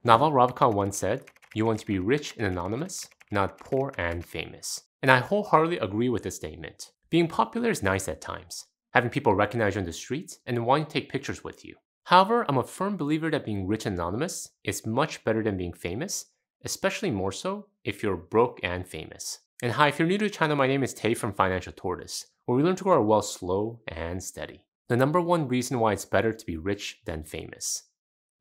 Naval Ravikant once said, "You want to be rich and anonymous, not poor and famous." And I wholeheartedly agree with this statement. Being popular is nice at times, having people recognize you on the streets and wanting to take pictures with you. However, I'm a firm believer that being rich and anonymous is much better than being famous, especially more so if you're broke and famous. And hi, if you're new to the channel, my name is Tay from Financial Tortoise, where we learn to grow our wealth slow and steady. The number one reason why it's better to be rich than famous.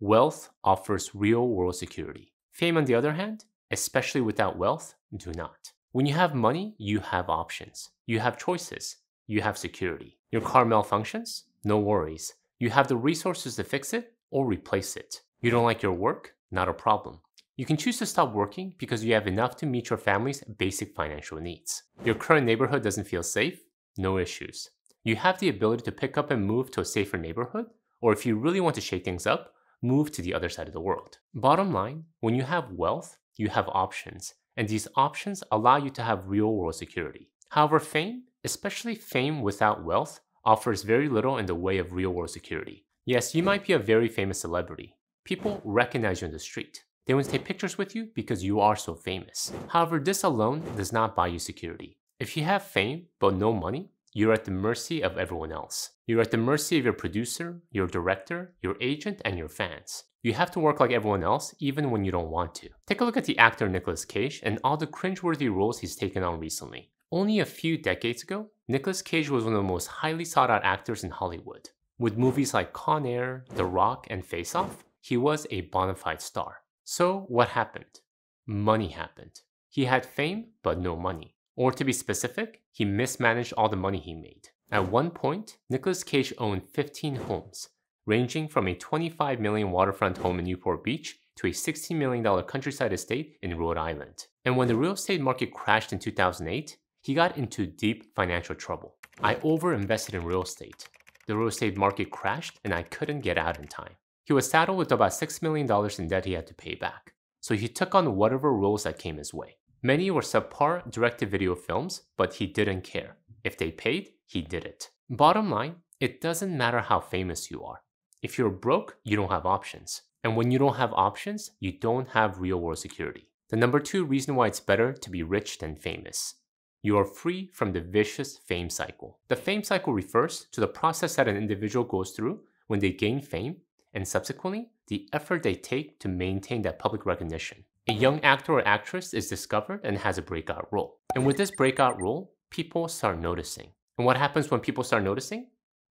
Wealth offers real-world security. Fame, on the other hand, especially without wealth, do not. When you have money, you have options. You have choices. You have security. Your car malfunctions? No worries. You have the resources to fix it or replace it. You don't like your work? Not a problem. You can choose to stop working because you have enough to meet your family's basic financial needs. Your current neighborhood doesn't feel safe? No issues. You have the ability to pick up and move to a safer neighborhood, or if you really want to shake things up, move to the other side of the world. Bottom line, when you have wealth, you have options, and these options allow you to have real-world security. However, fame, especially fame without wealth, offers very little in the way of real-world security. Yes, you might be a very famous celebrity. People recognize you in the street. They want to take pictures with you because you are so famous. However, this alone does not buy you security. If you have fame but no money, you're at the mercy of everyone else. You're at the mercy of your producer, your director, your agent, and your fans. You have to work like everyone else even when you don't want to. Take a look at the actor Nicolas Cage and all the cringeworthy roles he's taken on recently. Only a few decades ago, Nicolas Cage was one of the most highly sought out actors in Hollywood. With movies like Con Air, The Rock, and Face Off, he was a bona fide star. So what happened? Money happened. He had fame, but no money. Or to be specific, he mismanaged all the money he made. At one point, Nicolas Cage owned 15 homes, ranging from a $25 million waterfront home in Newport Beach to a $16 million countryside estate in Rhode Island. And when the real estate market crashed in 2008, he got into deep financial trouble. "I overinvested in real estate. The real estate market crashed and I couldn't get out in time." He was saddled with about $6 million in debt he had to pay back. So he took on whatever roles that came his way. Many were subpar direct-to-video films, but he didn't care. If they paid, he did it. Bottom line, it doesn't matter how famous you are. If you're broke, you don't have options. And when you don't have options, you don't have real-world security. The number two reason why it's better to be rich than famous. You are free from the vicious fame cycle. The fame cycle refers to the process that an individual goes through when they gain fame, and subsequently, the effort they take to maintain that public recognition. A young actor or actress is discovered and has a breakout role. And with this breakout role, people start noticing. And what happens when people start noticing?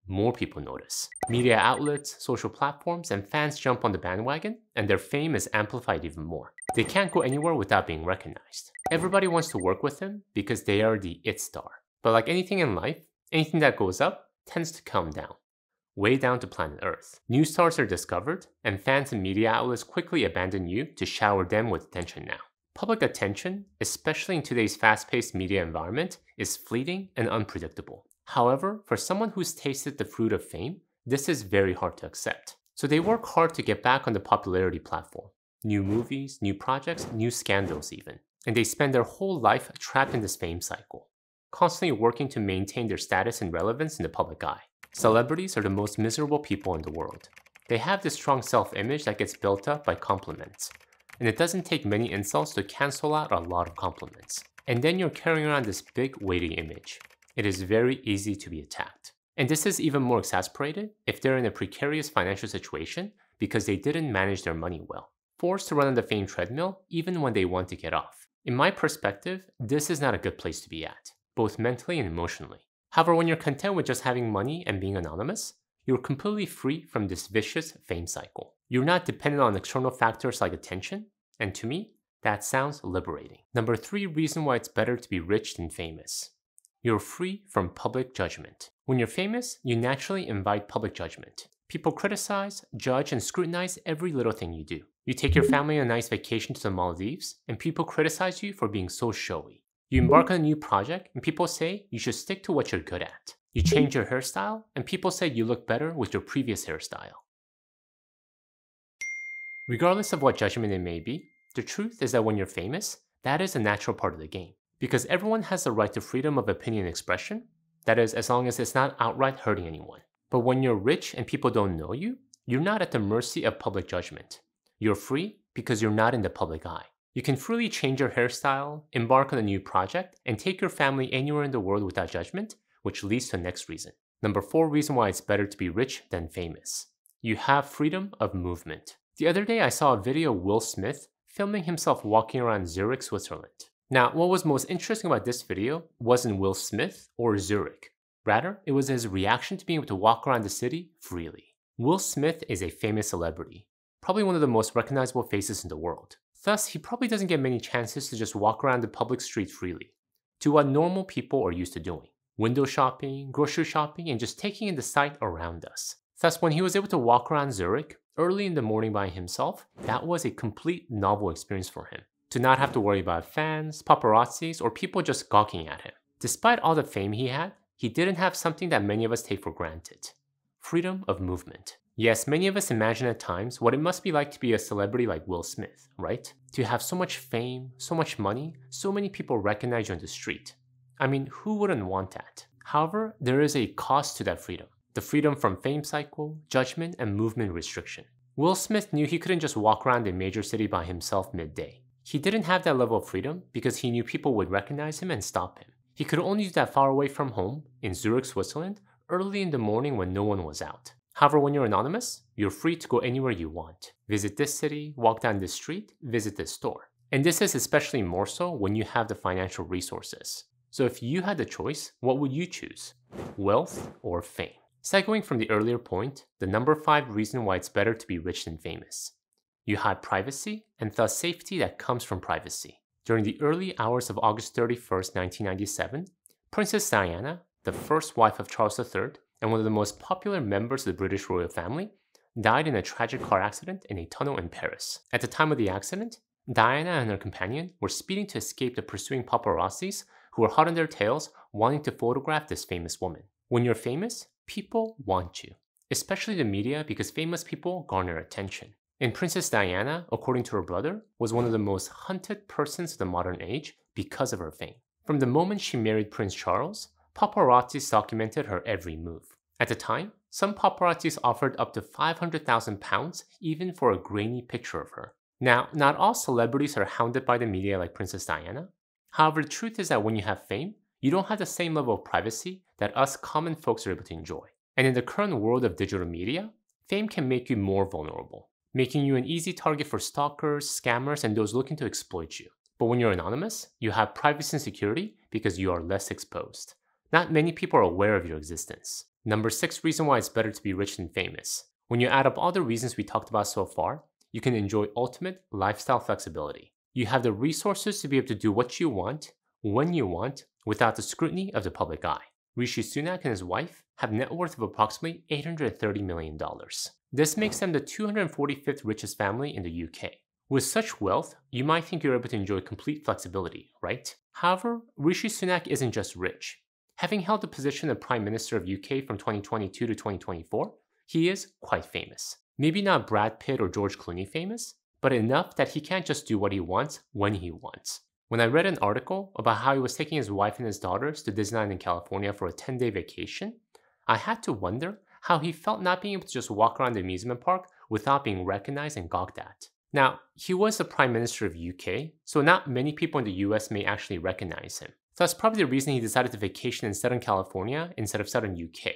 More people notice. Media outlets, social platforms, and fans jump on the bandwagon, and their fame is amplified even more. They can't go anywhere without being recognized. Everybody wants to work with them because they are the it star. But like anything in life, anything that goes up tends to come down. Way down to planet Earth. New stars are discovered, and fans and media outlets quickly abandon you to shower them with attention now. Public attention, especially in today's fast-paced media environment, is fleeting and unpredictable. However, for someone who's tasted the fruit of fame, this is very hard to accept. So they work hard to get back on the popularity platform. New movies, new projects, new scandals even. And they spend their whole life trapped in this fame cycle, constantly working to maintain their status and relevance in the public eye. Celebrities are the most miserable people in the world. They have this strong self-image that gets built up by compliments. And it doesn't take many insults to cancel out a lot of compliments. And then you're carrying around this big, weighty image. It is very easy to be attacked. And this is even more exasperated if they're in a precarious financial situation because they didn't manage their money well. Forced to run on the fame treadmill even when they want to get off. In my perspective, this is not a good place to be at, both mentally and emotionally. However, when you're content with just having money and being anonymous, you're completely free from this vicious fame cycle. You're not dependent on external factors like attention, and to me, that sounds liberating. Number three reason why it's better to be rich than famous. You're free from public judgment. When you're famous, you naturally invite public judgment. People criticize, judge, and scrutinize every little thing you do. You take your family on a nice vacation to the Maldives, and people criticize you for being so showy. You embark on a new project, and people say you should stick to what you're good at. You change your hairstyle, and people say you look better with your previous hairstyle. Regardless of what judgment it may be, the truth is that when you're famous, that is a natural part of the game. Because everyone has the right to freedom of opinion and expression, that is, as long as it's not outright hurting anyone. But when you're rich and people don't know you, you're not at the mercy of public judgment. You're free because you're not in the public eye. You can freely change your hairstyle, embark on a new project, and take your family anywhere in the world without judgment, which leads to the next reason. Number 4 reason why it's better to be rich than famous. You have freedom of movement. The other day I saw a video of Will Smith filming himself walking around Zurich, Switzerland. Now, what was most interesting about this video wasn't Will Smith or Zurich. Rather, it was his reaction to being able to walk around the city freely. Will Smith is a famous celebrity, probably one of the most recognizable faces in the world. Thus, he probably doesn't get many chances to just walk around the public street freely, do what normal people are used to doing. Window shopping, grocery shopping, and just taking in the sight around us. Thus, when he was able to walk around Zurich early in the morning by himself, that was a complete novel experience for him. To not have to worry about fans, paparazzis, or people just gawking at him. Despite all the fame he had, he didn't have something that many of us take for granted. Freedom of movement. Yes, many of us imagine at times what it must be like to be a celebrity like Will Smith, right? To have so much fame, so much money, so many people recognize you on the street. I mean, who wouldn't want that? However, there is a cost to that freedom. The freedom from fame cycle, judgment, and movement restriction. Will Smith knew he couldn't just walk around a major city by himself midday. He didn't have that level of freedom because he knew people would recognize him and stop him. He could only do that far away from home, in Zurich, Switzerland, early in the morning when no one was out. However, when you're anonymous, you're free to go anywhere you want. Visit this city, walk down this street, visit this store. And this is especially more so when you have the financial resources. So if you had the choice, what would you choose? Wealth or fame? Segueing from the earlier point, the number 5 reason why it's better to be rich than famous. You have privacy and thus safety that comes from privacy. During the early hours of August 31st, 1997, Princess Diana, the first wife of Charles III and one of the most popular members of the British royal family, died in a tragic car accident in a tunnel in Paris. At the time of the accident, Diana and her companion were speeding to escape the pursuing paparazzis who were hot on their tails wanting to photograph this famous woman. When you're famous, people want you, especially the media, because famous people garner attention. And Princess Diana, according to her brother, was one of the most hunted persons of the modern age because of her fame. From the moment she married Prince Charles, paparazzis documented her every move. At the time, some paparazzis offered up to £500,000 even for a grainy picture of her. Now, not all celebrities are hounded by the media like Princess Diana. However, the truth is that when you have fame, you don't have the same level of privacy that us common folks are able to enjoy. And in the current world of digital media, fame can make you more vulnerable, making you an easy target for stalkers, scammers, and those looking to exploit you. But when you're anonymous, you have privacy and security because you are less exposed. Not many people are aware of your existence. Number 6 reason why it's better to be rich than famous. When you add up all the reasons we talked about so far, you can enjoy ultimate lifestyle flexibility. You have the resources to be able to do what you want, when you want, without the scrutiny of the public eye. Rishi Sunak and his wife have a net worth of approximately $830 million. This makes them the 245th richest family in the UK. With such wealth, you might think you're able to enjoy complete flexibility, right? However, Rishi Sunak isn't just rich. Having held the position of Prime Minister of UK from 2022 to 2024, he is quite famous. Maybe not Brad Pitt or George Clooney famous, but enough that he can't just do what he wants when he wants. When I read an article about how he was taking his wife and his daughters to Disneyland in California for a 10-day vacation, I had to wonder how he felt not being able to just walk around the amusement park without being recognized and gawked at. Now, he was the Prime Minister of UK, so not many people in the US may actually recognize him. That's probably the reason he decided to vacation in Southern California instead of Southern UK.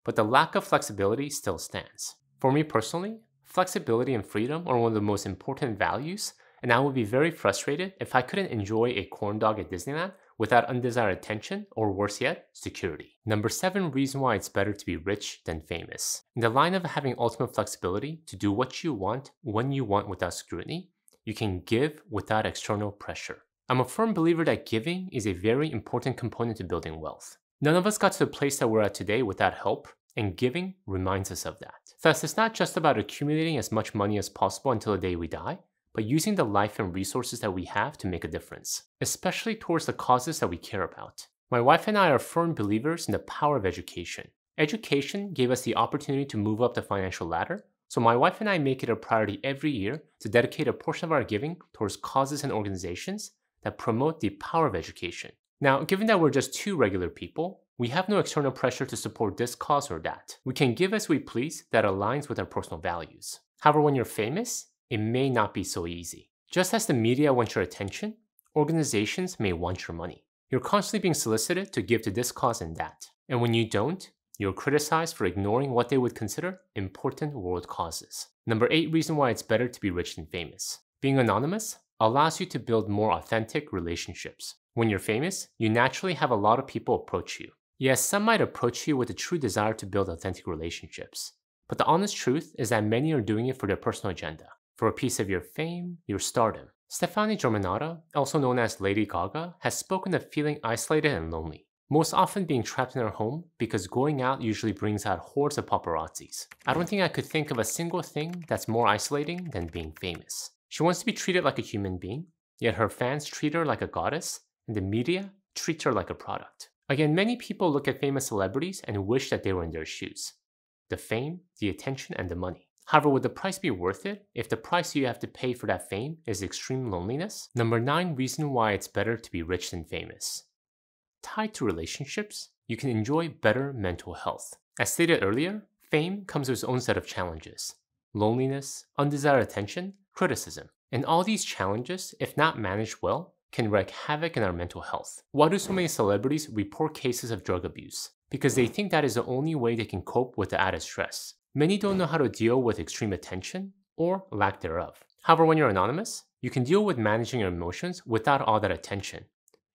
But the lack of flexibility still stands. For me personally, flexibility and freedom are one of the most important values, and I would be very frustrated if I couldn't enjoy a corn dog at Disneyland without undesired attention, or worse yet, security. Number 7 reason why it's better to be rich than famous. In the line of having ultimate flexibility to do what you want, when you want without scrutiny, you can give without external pressure. I'm a firm believer that giving is a very important component to building wealth. None of us got to the place that we're at today without help, and giving reminds us of that. Thus, it's not just about accumulating as much money as possible until the day we die, but using the life and resources that we have to make a difference, especially towards the causes that we care about. My wife and I are firm believers in the power of education. Education gave us the opportunity to move up the financial ladder, so my wife and I make it a priority every year to dedicate a portion of our giving towards causes and organizations that promote the power of education. Now, given that we're just 2 regular people, we have no external pressure to support this cause or that. We can give as we please that aligns with our personal values. However, when you're famous, it may not be so easy. Just as the media wants your attention, organizations may want your money. You're constantly being solicited to give to this cause and that. And when you don't, you're criticized for ignoring what they would consider important world causes. Number 8 reason why it's better to be rich than famous. Being anonymous allows you to build more authentic relationships. When you're famous, you naturally have a lot of people approach you. Yes, some might approach you with a true desire to build authentic relationships. But the honest truth is that many are doing it for their personal agenda, for a piece of your fame, your stardom. Stefani Germanotta, also known as Lady Gaga, has spoken of feeling isolated and lonely, most often being trapped in her home because going out usually brings out hordes of paparazzis. I don't think I could think of a single thing that's more isolating than being famous. She wants to be treated like a human being, yet her fans treat her like a goddess, and the media treats her like a product. Again, many people look at famous celebrities and wish that they were in their shoes. The fame, the attention, and the money. However, would the price be worth it if the price you have to pay for that fame is extreme loneliness? Number 9 reason why it's better to be rich than famous. Tied to relationships, you can enjoy better mental health. As stated earlier, fame comes with its own set of challenges. Loneliness, undesired attention, criticism. And all these challenges, if not managed well, can wreak havoc in our mental health. Why do so many celebrities report cases of drug abuse? Because they think that is the only way they can cope with the added stress. Many don't know how to deal with extreme attention or lack thereof. However, when you're anonymous, you can deal with managing your emotions without all that attention.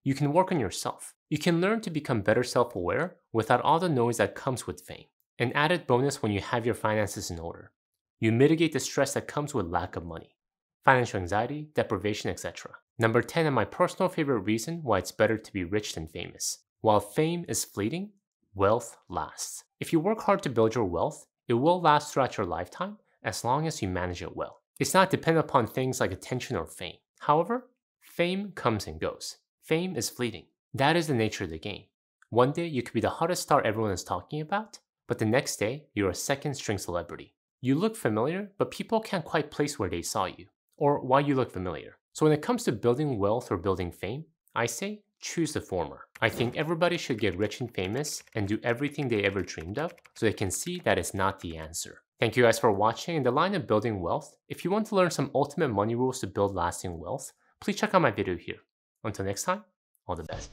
You can work on yourself. You can learn to become better self-aware without all the noise that comes with fame. An added bonus when you have your finances in order. You mitigate the stress that comes with lack of money, financial anxiety, deprivation, etc. Number 10, and my personal favorite reason why it's better to be rich than famous. While fame is fleeting, wealth lasts. If you work hard to build your wealth, it will last throughout your lifetime as long as you manage it well. It's not dependent upon things like attention or fame. However, fame comes and goes. Fame is fleeting. That is the nature of the game. One day you could be the hottest star everyone is talking about, but the next day you're a second-string celebrity. You look familiar, but people can't quite place where they saw you, or why you look familiar. So when it comes to building wealth or building fame, I say choose the former. I think everybody should get rich and famous and do everything they ever dreamed of so they can see that it's not the answer. Thank you guys for watching. In the line of building wealth, if you want to learn some ultimate money rules to build lasting wealth, please check out my video here. Until next time, all the best.